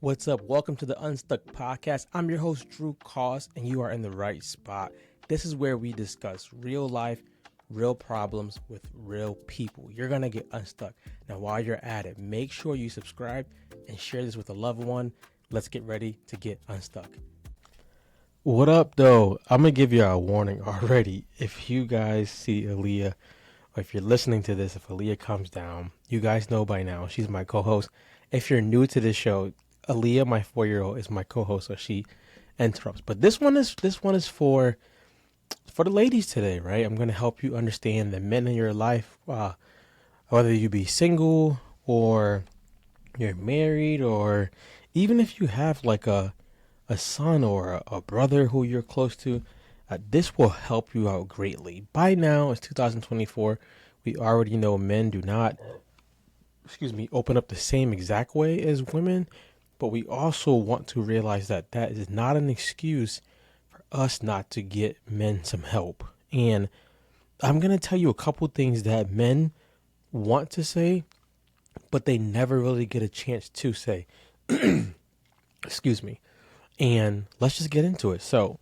What's up? Welcome to the Unstuck Podcast. I'm your host, Drew Koss, and you are in the right spot. This is where we discuss real life, real problems with real people. You're going to get unstuck. Now, while you're at it, make sure you subscribe and share this with a loved one. Let's get ready to get unstuck. What up, though? I'm going to give you a warning already. If you guys see Aaliyah, or if you're listening to this, if Aaliyah comes down, you guys know by now, she's my co-host. If you're new to this show, Aaliyah, my 4-year-old, is my co-host, so she interrupts. But this one is for the ladies today, right? I'm gonna help you understand the men in your life, whether you be single or you're married, or even if you have like a son or a brother who you're close to. This will help you out greatly. By now, it's 2024. We already know men do not, open up the same exact way as women. But we also want to realize that that is not an excuse for us not to get men some help. And I'm going to tell you a couple things that men want to say, but they never really get a chance to say. Excuse me. And let's just get into it. So,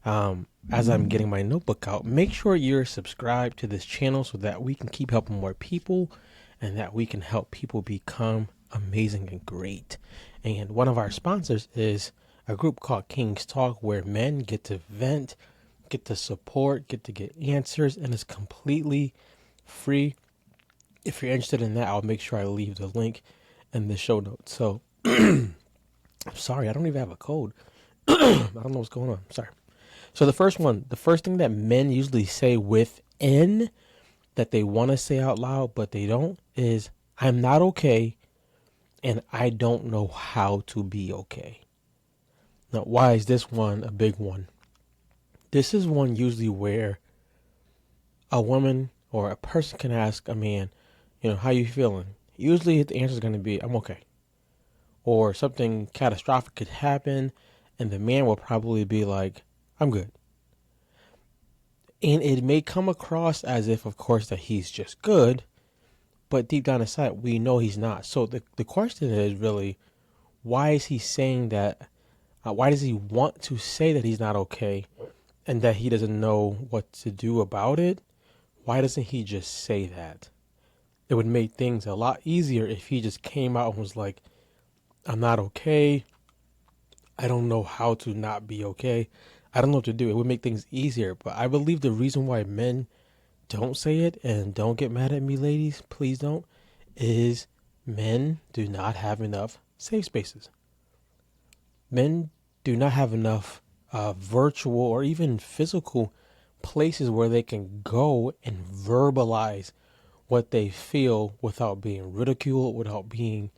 as I'm getting my notebook out, make sure you're subscribed to this channel so that we can keep helping more people and that we can help people become amazing and great. And one of our sponsors is a group called King's Talk, where men get to vent, get to support, get to get answers, and it's completely free. If you're interested in that, I'll make sure I leave the link in the show notes. So, I'm sorry, I don't even have a code. I don't know what's going on. Sorry. So the first thing that men usually say within that they want to say out loud, but they don't, is I'm not okay and I don't know how to be okay. Now, why is this one a big one? This is one usually where a woman or a person can ask a man, how you feeling? Usually the answer is going to be, I'm okay. Or something catastrophic could happen and the man will probably be like, I'm good. And it may come across as if, of course, that he's just good, but deep down inside, we know he's not. So the question is really, why is he saying that? Why does he want to say that he's not okay and that he doesn't know what to do about it? Why doesn't he just say that? It would make things a lot easier if he just came out and was like, I'm not okay. I don't know how to not be okay. I don't know what to do. It would make things easier. But I believe the reason why men don't say it, and don't get mad at me, ladies, please don't, is men do not have enough safe spaces. Men do not have enough virtual or even physical places where they can go and verbalize what they feel without being ridiculed, without being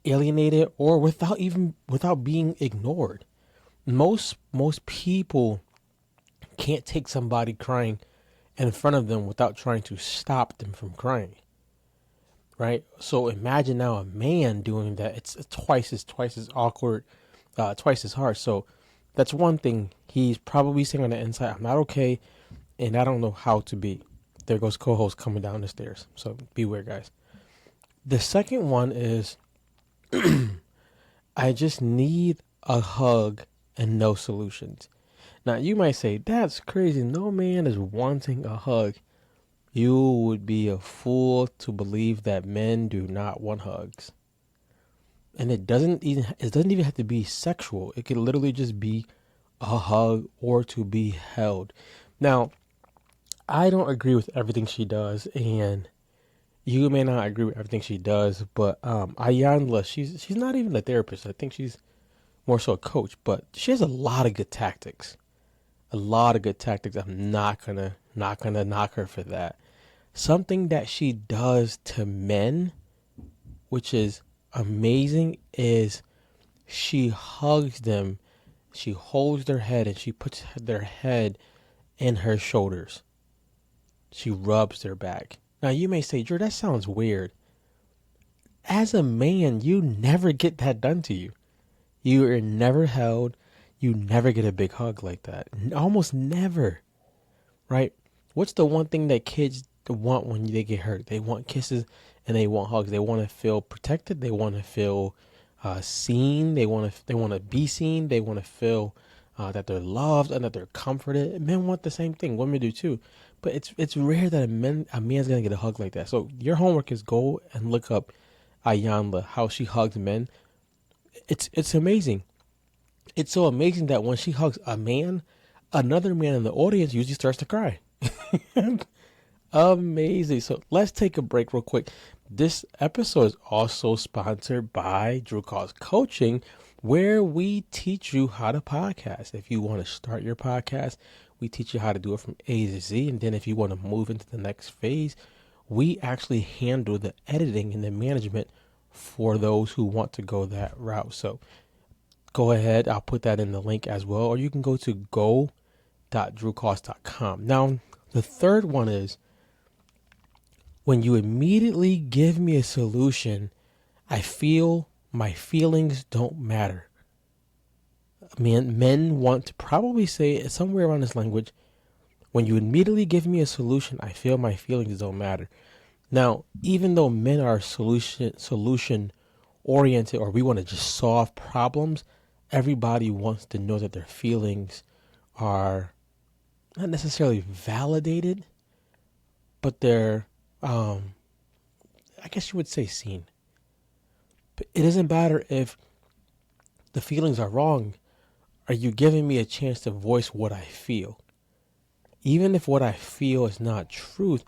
alienated, or without being ignored. Most people can't take somebody crying in front of them without trying to stop them from crying. Right? So imagine now a man doing that. It's twice as awkward, twice as hard. So that's one thing he's probably saying on the inside, I'm not okay and I don't know how to be. There goes co-host coming down the stairs. So beware, guys. The second one is I just need a hug and no solutions. Now, you might say, that's crazy. No man is wanting a hug. You would be a fool to believe that men do not want hugs. And it doesn't even have to be sexual. It could literally just be a hug or to be held. Now, I don't agree with everything she does, and you may not agree with everything she does, but Ayanla, she's not even a therapist. I think she's more so a coach, but she has a lot of good tactics. I'm not gonna knock her for that. Something that she does to men, which is amazing, is she hugs them, she holds their head, and she puts their head in her shoulders. She rubs their back. Now you may say, Drew, that sounds weird. As a man, you never get that done to you. You are never held. You never get a big hug like that. Almost never. Right? What's the one thing that kids want when they get hurt? They want kisses and they want hugs. They want to feel protected. They want to feel seen. They want to be seen. They want to feel that they're loved and that they're comforted. Men want the same thing. Women do too. But it's rare that a man's gonna get a hug like that. So your homework is go and look up Ayanla, how she hugs men. It's amazing. It's so amazing that when she hugs a man, another man in the audience usually starts to cry. Amazing. So let's take a break real quick. This episode is also sponsored by Drew Calls Coaching, where we teach you how to podcast. If you want to start your podcast, we teach you how to do it from A to Z. And then if you want to move into the next phase, we actually handle the editing and the management for those who want to go that route. So go ahead. I'll put that in the link as well. Or you can go to go.drewcost.com. Now, the third one is when you immediately give me a solution, I feel my feelings don't matter. Men want to probably say it somewhere around this language. When you immediately give me a solution, I feel my feelings don't matter. Now, even though men are solution oriented, or we want to just solve problems, everybody wants to know that their feelings are not necessarily validated, but they're, I guess you would say, seen. But it doesn't matter if the feelings are wrong. Are you giving me a chance to voice what I feel? Even if what I feel is not truth,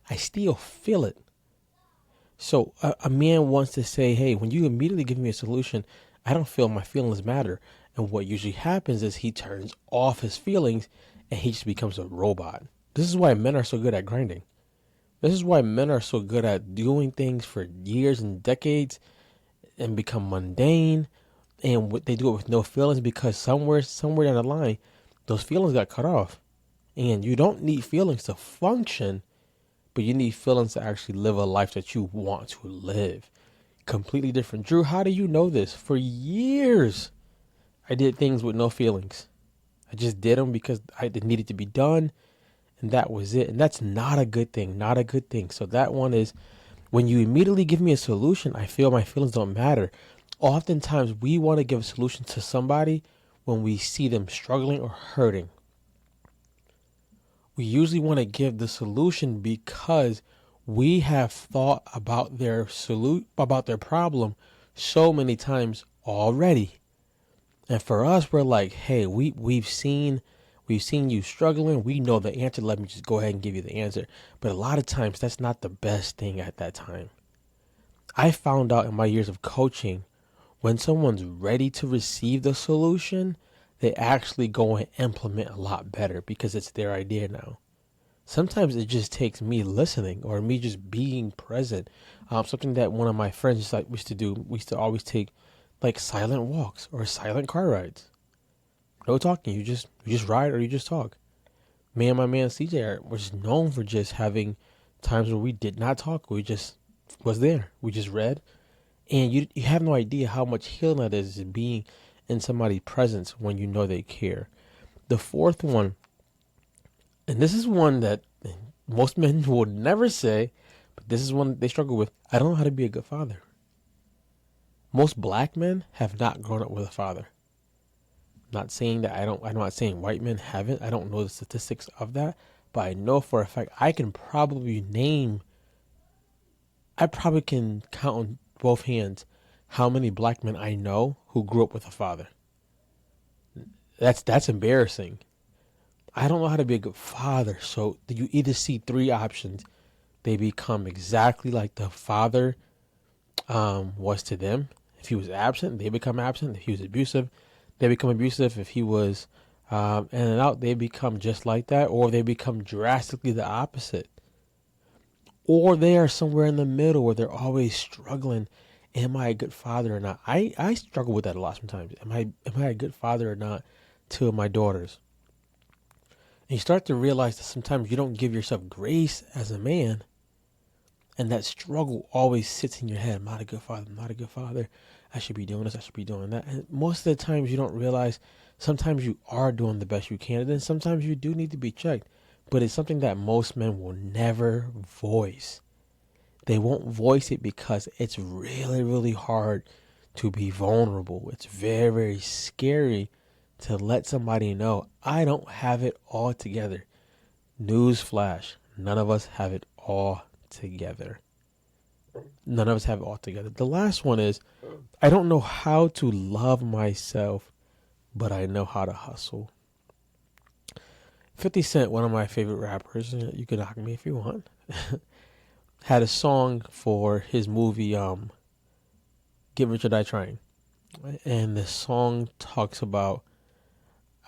I still feel it. So a man wants to say, hey, when you immediately give me a solution, I don't feel my feelings matter. And what usually happens is he turns off his feelings and he just becomes a robot. This is why men are so good at grinding. This is why men are so good at doing things for years and decades and become mundane. And they do it with no feelings because somewhere down the line, those feelings got cut off. And you don't need feelings to function, but you need feelings to actually live a life that you want to live. Completely different. Drew, how do you know this? For years, I did things with no feelings. I just did them because it needed to be done, and that was it. And that's not a good thing. Not a good thing. So that one is, when you immediately give me a solution, I feel my feelings don't matter. Oftentimes, we want to give a solution to somebody when we see them struggling or hurting. We usually want to give the solution because we have thought about their problem so many times already. And for us, we're like, hey, we've seen you struggling. We know the answer. Let me just go ahead and give you the answer. But a lot of times that's not the best thing at that time. I found out in my years of coaching, when someone's ready to receive the solution, they actually go and implement a lot better because it's their idea now. Sometimes it just takes me listening or me just being present. Something that one of my friends used to do. We used to always take like silent walks or silent car rides. No talking. You just ride or you just talk. Me and my man CJ were just known for just having times where we did not talk. We just was there. We just read. And you have no idea how much healing that is being in somebody's presence when you know they care. The fourth one, and this is one that most men will never say, but this is one they struggle with. I don't know how to be a good father. Most black men have not grown up with a father. Not saying that I'm not saying white men haven't. I don't know the statistics of that, but I know for a fact I probably can count on both hands how many black men I know who grew up with a father. That's embarrassing. I don't know how to be a good father. So you either see three options. They become exactly like the father was to them. If he was absent, they become absent. If he was abusive, they become abusive. If he was in and out, they become just like that. Or they become drastically the opposite. Or they are somewhere in the middle where they're always struggling. Am I a good father or not? I struggle with that a lot sometimes. Am I a good father or not to my daughters? And you start to realize that sometimes you don't give yourself grace as a man. And that struggle always sits in your head. I'm not a good father. I'm not a good father. I should be doing this. I should be doing that. And most of the times you don't realize sometimes you are doing the best you can. And then sometimes you do need to be checked. But it's something that most men will never voice. They won't voice it because it's really, really hard to be vulnerable. It's very, very scary to let somebody know I don't have it all together. Newsflash, none of us have it all together. None of us have it all together. The last one is, I don't know how to love myself, but I know how to hustle. 50 Cent, one of my favorite rappers, you can knock me if you want, had a song for his movie Get Rich or Die Trying. And the song talks about,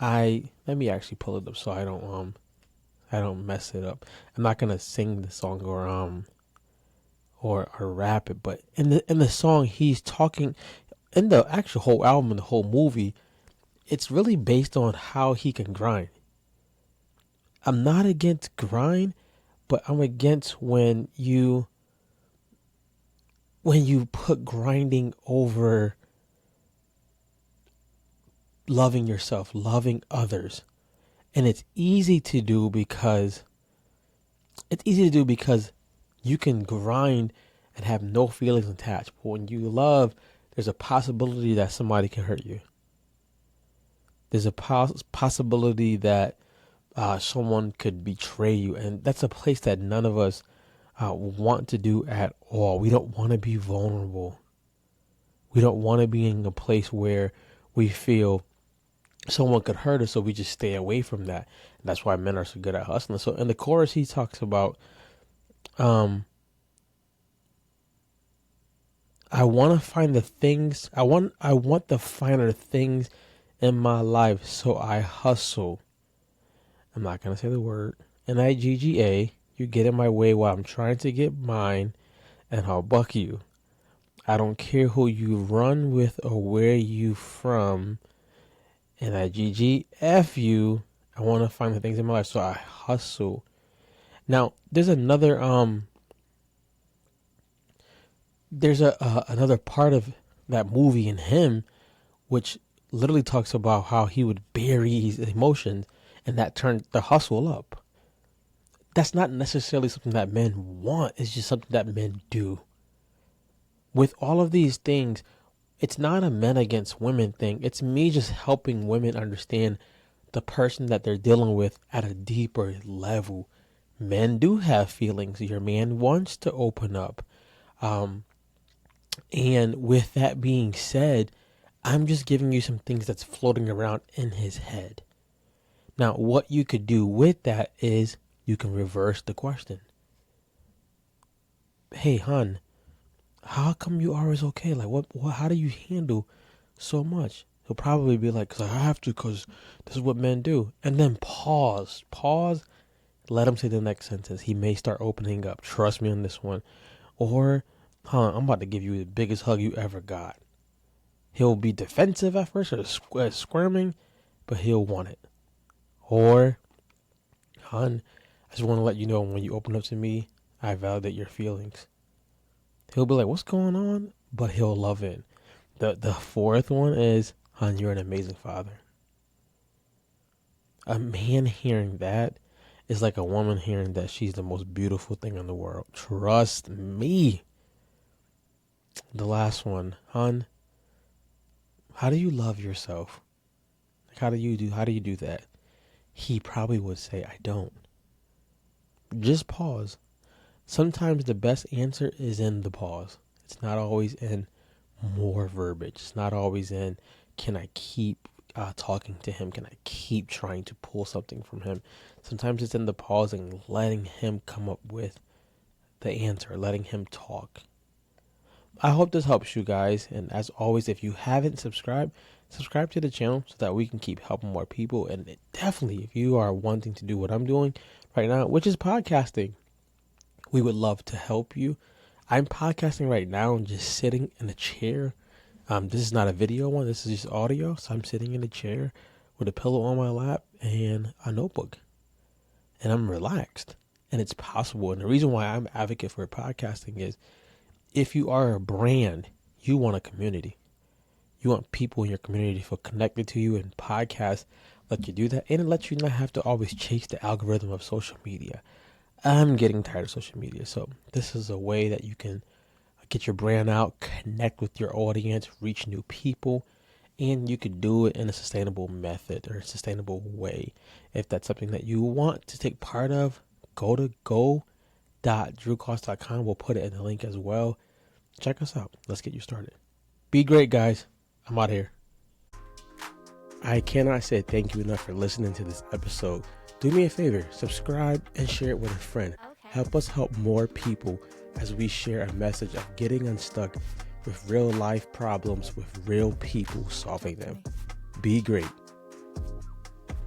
let me actually pull it up so I don't mess it up. I'm not gonna sing the song or rap it, but in the song he's talking, in the actual whole album and the whole movie, it's really based on how he can grind. I'm not against grind, but I'm against when you put grinding over loving yourself, loving others. And it's easy to do because you can grind and have no feelings attached. But when you love, there's a possibility that somebody can hurt you. There's a possibility that someone could betray you. And that's a place that none of us want to do at all. We don't want to be vulnerable. We don't want to be in a place where we feel someone could hurt us, so we just stay away from that. And that's why men are so good at hustling. So in the chorus, he talks about, I want to find the things, I want the finer things in my life, so I hustle. I'm not going to say the word. Nigga, you get in my way while I'm trying to get mine, and I'll buck you. I don't care who you run with or where you from. Nigga, you. I want to find the things in my life, so I hustle. Now, there's another another part of that movie in him, which literally talks about how he would bury his emotions, and that turned the hustle up. That's not necessarily something that men want. It's just something that men do. With all of these things, it's not a men against women thing. It's me just helping women understand the person that they're dealing with at a deeper level. Men do have feelings. Your man wants to open up. And with that being said, I'm just giving you some things that's floating around in his head. Now, what you could do with that is you can reverse the question. Hey, hon, how come you always okay? Like, what how do you handle so much? He'll probably be like, 'cause I have to, 'cause this is what men do. And then pause, let him say the next sentence. He may start opening up. Trust me on this one. Or, I'm about to give you the biggest hug you ever got. He'll be defensive at first or squirming, but he'll want it. Or, hon, I just want to let you know when you open up to me, I validate your feelings. He'll be like, what's going on? But he'll love it. The fourth one is, hon, you're an amazing father. A man hearing that is like a woman hearing that she's the most beautiful thing in the world. Trust me. The last one, hon, how do you love yourself? Like, how do you do that? He probably would say, I don't. Just pause. Sometimes the best answer is in the pause. It's not always in more verbiage. It's not always in, can I keep talking to him? Can I keep trying to pull something from him? Sometimes it's in the pausing, letting him come up with the answer, letting him talk. I hope this helps you guys. And as always, if you haven't subscribe to the channel so that we can keep helping more people. And definitely, if you are wanting to do what I'm doing right now, which is podcasting, we would love to help you. I'm podcasting right now and just sitting in a chair. This is not a video one. This is just audio. So I'm sitting in a chair with a pillow on my lap and a notebook. And I'm relaxed. And it's possible. And the reason why I'm an advocate for podcasting is if you are a brand, you want a community. You want people in your community to feel connected to you, and podcasts let you do that. And it lets you not have to always chase the algorithm of social media. I'm getting tired of social media. So this is a way that you can get your brand out, connect with your audience, reach new people, and you could do it in a sustainable method or a sustainable way. If that's something that you want to take part of, go to go.drewcost.com. We'll put it in the link as well. Check us out. Let's get you started. Be great, guys. I'm out here. I cannot say thank you enough for listening to this episode. Do me a favor, subscribe and share it with a friend. Okay. Help us help more people as we share a message of getting unstuck with real life problems with real people solving them. Be great.